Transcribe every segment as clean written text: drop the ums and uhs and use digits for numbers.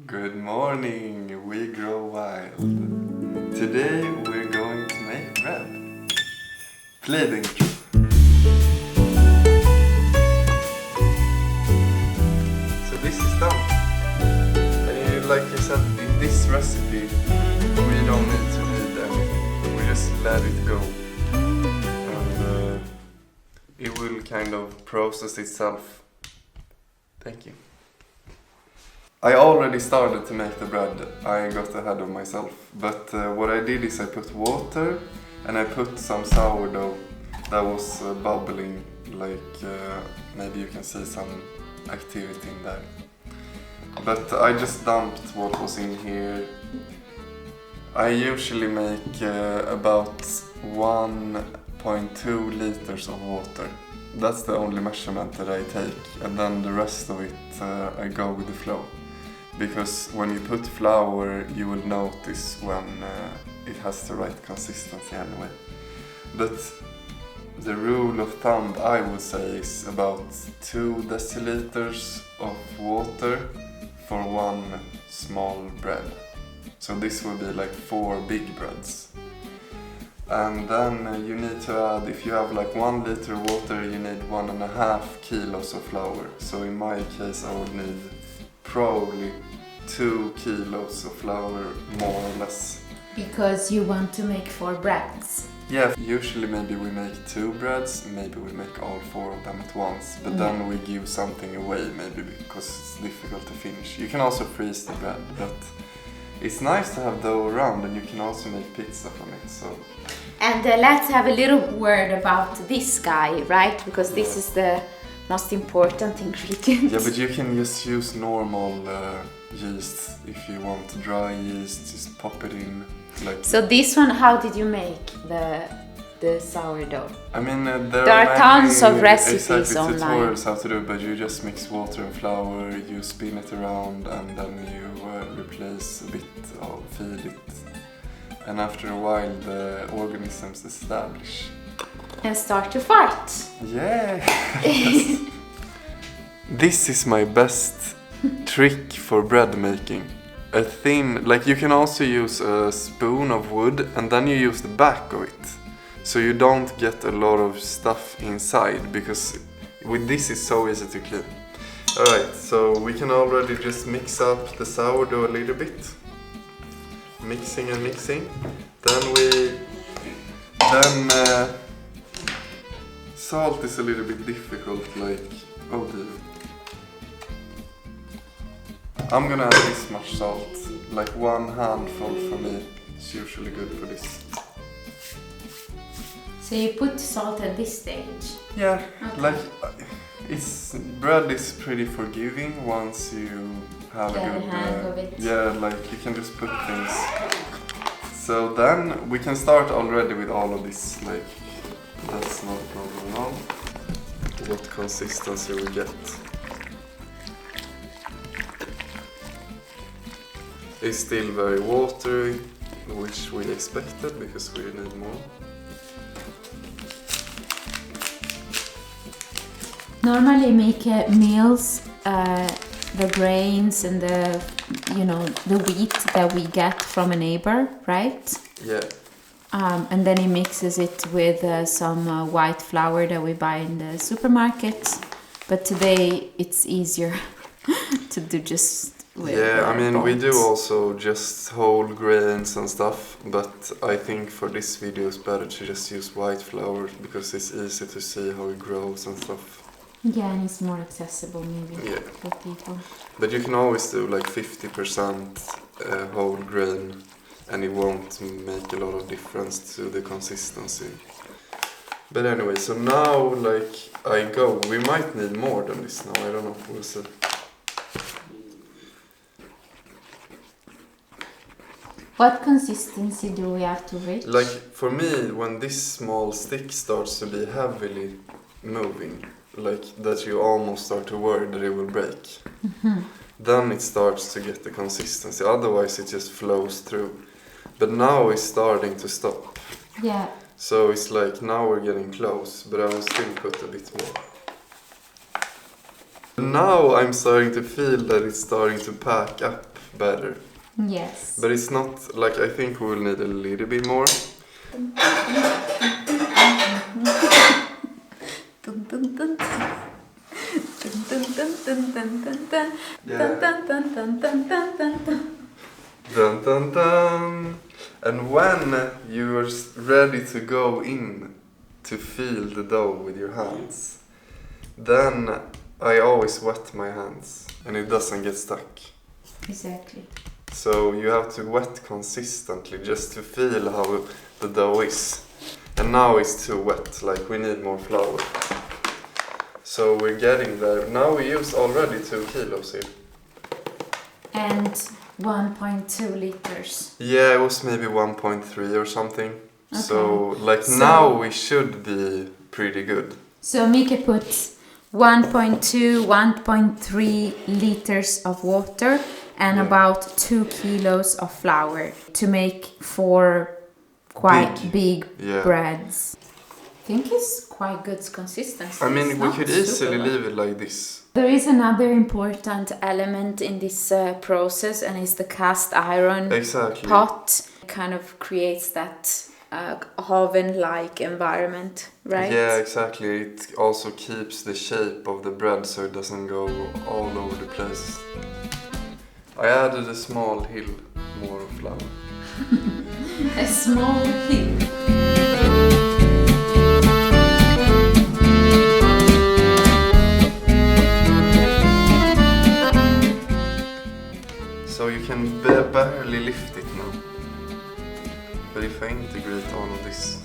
Good morning, we grow wild. Today we're going to make bread. Play the intro. So this is done. And like I said, in this recipe, we don't need to knead anything. We just let it go. And it will kind of process itself. Thank you. I already started to make the bread. I got ahead of myself. But what I did is I put water and I put some sourdough that was bubbling, like maybe you can see some activity in there. But I just dumped what was in here. I usually make about 1.2 liters of water. That's the only measurement that I take, and then the rest of it I go with the flow. Because when you put flour, you will notice when it has the right consistency anyway. But the rule of thumb, I would say, is about 2 deciliters of water for 1 small bread. So this will be like 4 big breads. And then you need to add, if you have like 1 liter water, you need 1.5 kilos of flour. So in my case, I would need probably 2 kilos of flour, more or less. Because you want to make 4 breads. Yeah, usually maybe we make 2 breads, maybe we make all 4 of them at once. But then we give something away, maybe because it's difficult to finish. You can also freeze the bread, but it's nice to have dough around, and you can also make pizza from it. So. And let's have a little word about this guy, right? Because this is the most important ingredient. Yeah, but you can just use normal yeast. If you want dry yeast, just pop it in. Like. So this one, how did you make the sourdough? I mean, there are tons of recipes exactly, online. Tutorials how to do it, but you just mix water and flour, you spin it around, and then you replace a bit of feed it. And after a while, the organisms establish. And start to fart. Yeah! This is my best trick for bread making. A thin, like you can also use a spoon of wood and then you use the back of it. So you don't get a lot of stuff inside, because with this it's so easy to clean. Alright, so we can already just mix up the sourdough a little bit. Mixing and mixing. Then salt is a little bit difficult, like, oh dear. I'm gonna add this much salt, like 1 handful for me. It's usually good for this. So you put salt at this stage? Yeah, okay. Like bread is pretty forgiving once you have a good hang of it. Yeah, like you can just put things. So then we can start already with all of this, like that's not a problem at all. What consistency we get. It's still very watery, which we expected because we need more. Normally Mickes meals the grains and the wheat that we get from a neighbor, right? Yeah. And then he mixes it with some white flour that we buy in the supermarket. But today it's easier to do just with I mean, we do bones. also just whole grains and stuff, but I think for this video it's better to just use white flour because it's easy to see how it grows and stuff. Yeah, and it's more accessible maybe for people. But you can always do like 50% whole grain, and it won't make a lot of difference to the consistency. But anyway, so now like we might need more than this now, I don't know, we'll see. What consistency do we have to reach? Like for me, when this small stick starts to be heavily moving, like that you almost start to worry that it will break, then it starts to get the consistency, otherwise it just flows through. But now it's starting to stop. Yeah. So it's like now we're getting close, but I will still put a bit more. Now I'm starting to feel that it's starting to pack up better. Yes. But it's not like, I think we'll need a little bit more. Dun dun dun. And when you're ready to go in to feel the dough with your hands, then I always wet my hands and it doesn't get stuck. Exactly. So you have to wet consistently just to feel how the dough is. And now it's too wet, like we need more flour. So we're getting there. Now we used already 2 kilos here. And 1.2 liters. Yeah, it was maybe 1.3 or something. Okay. So now we should be pretty good. So Mickes puts 1.2, 1.3 liters of water and about 2 kilos of flour to make 4 quite big breads. I think it's quite good consistency. I mean, we could easily leave it like this. There is another important element in this process, and it's the cast iron pot. It kind of creates that oven-like environment, right? Yeah, exactly. It also keeps the shape of the bread so it doesn't go all over the place. I added a small hill more of flour. A small hill. So you can barely lift it now. But if I integrate all of this.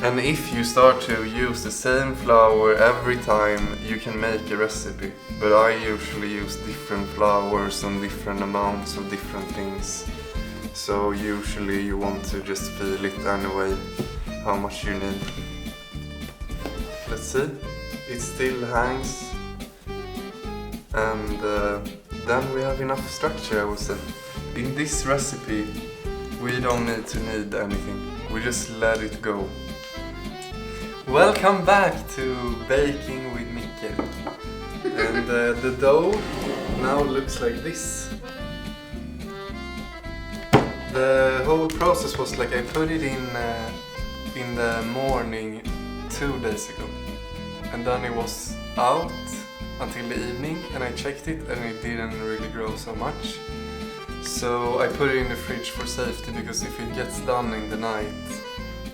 And if you start to use the same flour every time, you can make a recipe. But I usually use different flours and different amounts of different things. So usually you want to just feel it anyway, how much you need. Let's see. It still hangs, and then we have enough structure, I would say. In this recipe, we don't need to knead anything, we just let it go. Welcome back to Baking with Micke. And the dough now looks like this. The whole process was like I put it in the morning 2 days ago. And then it was out until the evening and I checked it and it didn't really grow so much. So I put it in the fridge for safety because if it gets done in the night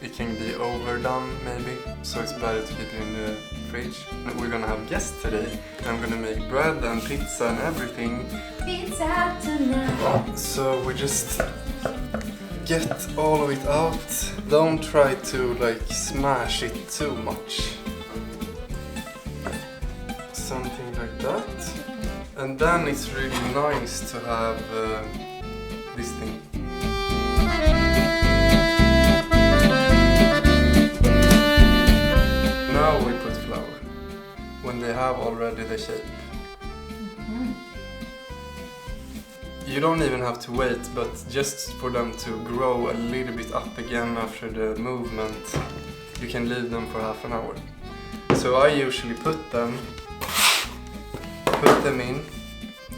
it can be overdone maybe. So it's better to keep it in the fridge. And we're gonna have guests today. I'm gonna make bread and pizza and everything. Pizza tonight. So we just get all of it out. Don't try to like smash it too much. Something like that. And then it's really nice to have this thing. Now we put flour when they have already the shape. You don't even have to wait, but just for them to grow a little bit up again after the movement, you can leave them for half an hour. So I usually put them in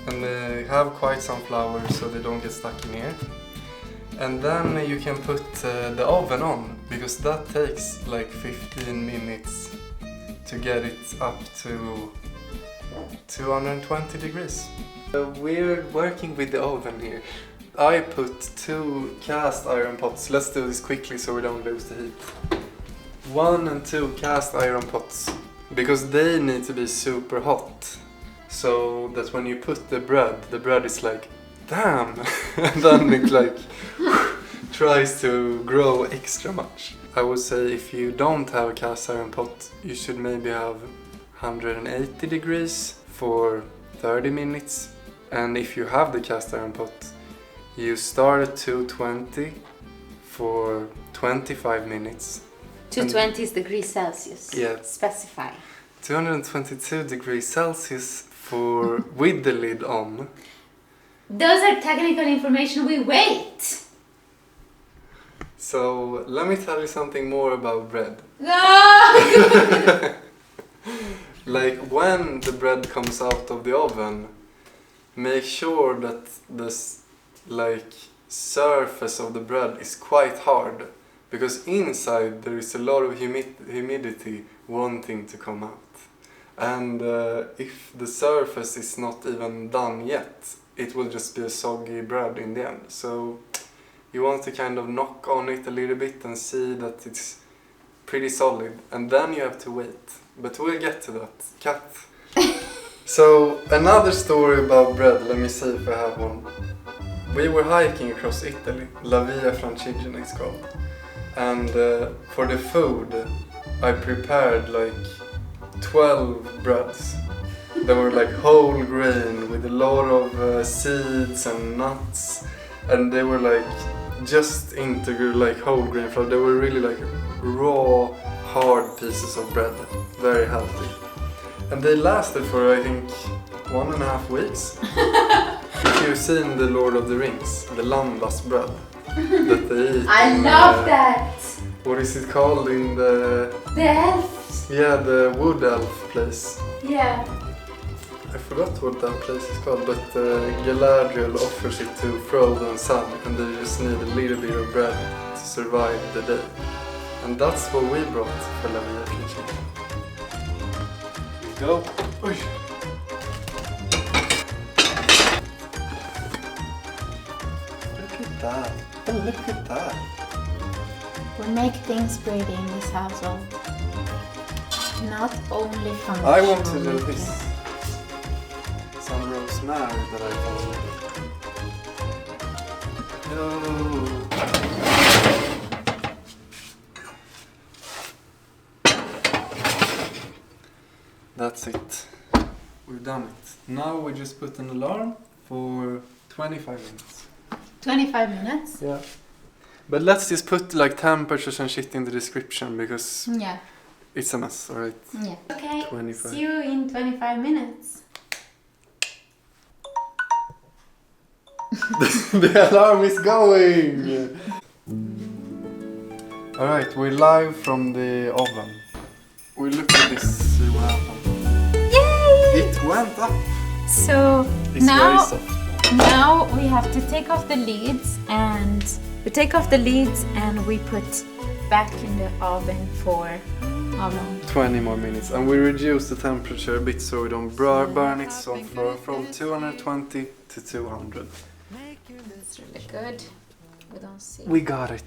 and they have quite some flour so they don't get stuck in here. And then you can put the oven on because that takes like 15 minutes to get it up to 220 degrees. We're working with the oven here. I put 2 cast iron pots. Let's do this quickly so we don't lose the heat. 1 and 2 cast iron pots because they need to be super hot. So that when you put the bread is like, damn! And then it like tries to grow extra much. I would say if you don't have a cast iron pot, you should maybe have 180 degrees for 30 minutes. And if you have the cast iron pot, you start at 220 for 25 minutes. 220 degrees Celsius. Yeah. Specify. 222 degrees Celsius for with the lid on. Those are technical information we wait. So let me tell you something more about bread. No! Like when the bread comes out of the oven, make sure that the surface of the bread is quite hard, because inside there is a lot of humidity wanting to come out. And if the surface is not even done yet, it will just be a soggy bread in the end. So you want to kind of knock on it a little bit and see that it's pretty solid, and then you have to wait. But we'll get to that. Cut. So another story about bread, let me see if I have one. We were hiking across Italy, La Via Francigena it's called. And for the food, I prepared like 12 breads. They were like whole grain with a lot of seeds and nuts. And they were like just integral, like whole grain flour. They were really like raw, hard pieces of bread. Very healthy. And they lasted for I think 1.5 weeks. If you've seen The Lord of the Rings, the lambas bread that they eat. I love that! What is it called in the... The elves! Yeah, the wood elf place. Yeah. I forgot what that place is called, but Galadriel offers it to Frodo and Sam, and they just need a little bit of bread to survive the day. And that's what we brought for La Via Francigena. Go. Oy. Look at that. Oh, look at that. We make things pretty in this household. Not only from I want to do this. Some rosemary that I found. No. That's it. We've done it. Now we just put an alarm for 25 minutes. 25 minutes? Yeah. But let's just put like temperatures and shit in the description because Yeah. it's a mess, alright? Yeah. Okay, 25. see you in 25 minutes. The alarm is going! Alright, we're live from the oven. We look at this, see what happened. Yay! It went up! So It's very now, soft. now we have to take off the lids and we put back in the oven for how long? 20 more minutes, and we reduce the temperature a bit so we don't burn it so from 220 to 200. That's really good. We don't see. We got it.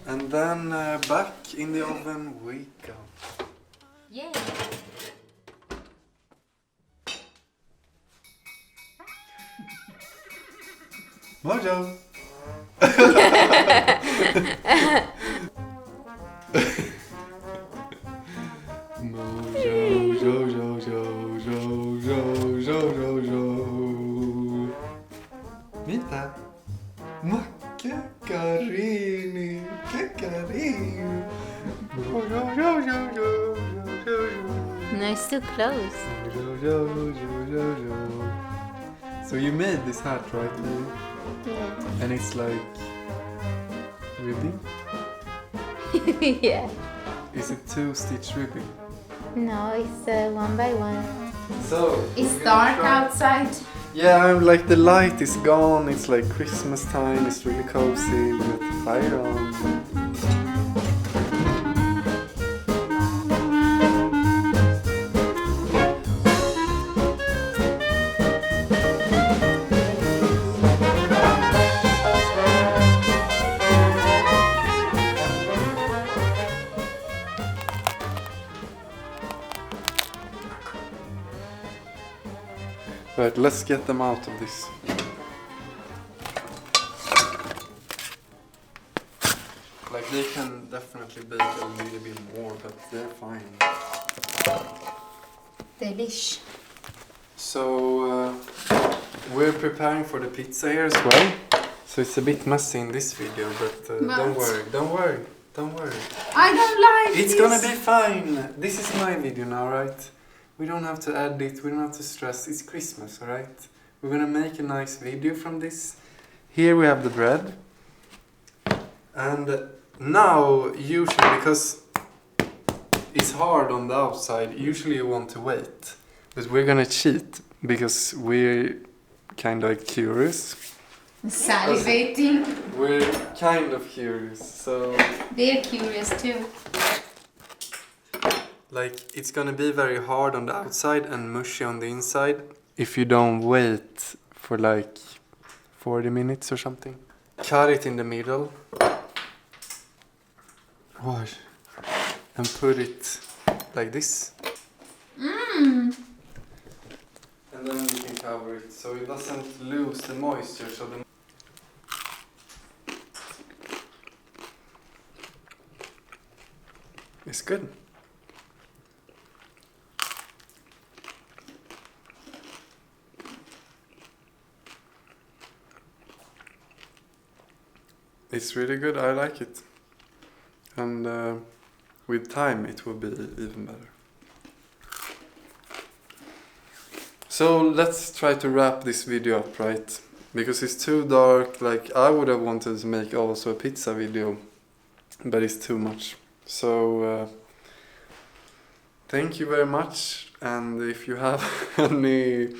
And then back in the oven we go. Yay! Mojo! Vita, Micke, Carini, Carini. No, it's too close. So you made this hat, right? Yeah. And it's like ribbing? Yeah. Is it 2-stitch ribbing? No, it's 1 by 1. So It's dark outside. Yeah, I'm like the light is gone. It's like Christmas time. It's really cozy. We got the fire on. Right, let's get them out of this. Like they can definitely bake a little bit more, but they're fine. Delish. So we're preparing for the pizza here as well. So it's a bit messy in this video, but don't worry. I don't like It's this. gonna be fine. This is my video now, right? We don't have to edit, we don't have to stress. It's Christmas, alright? We're gonna make a nice video from this. Here we have the bread. And now, usually, because it's hard on the outside, usually you want to wait. But we're gonna cheat because we're kind of curious. Salivating. We're kind of curious, so... They're curious too. Like, it's gonna be very hard on the outside and mushy on the inside if you don't wait for like 40 minutes or something. Cut it in the middle. Wash. And put it like this. Mmm. And then you can cover it so it doesn't lose the moisture. So the it's good. It's really good, I like it. And with time it will be even better. So let's try to wrap this video up, right? Because it's too dark, like I would have wanted to make also a pizza video, but it's too much. So thank you very much, and if you have any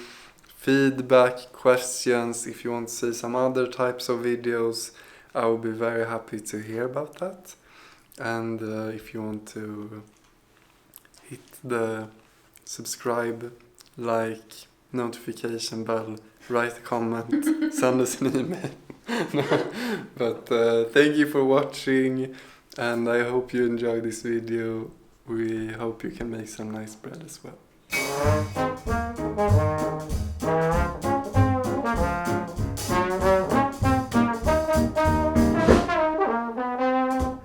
feedback, questions, if you want to see some other types of videos, I will be very happy to hear about that. And if you want to hit the subscribe, like, notification bell, write a comment, send us an email. But thank you for watching, and I hope you enjoyed this video. We hope you can make some nice bread as well.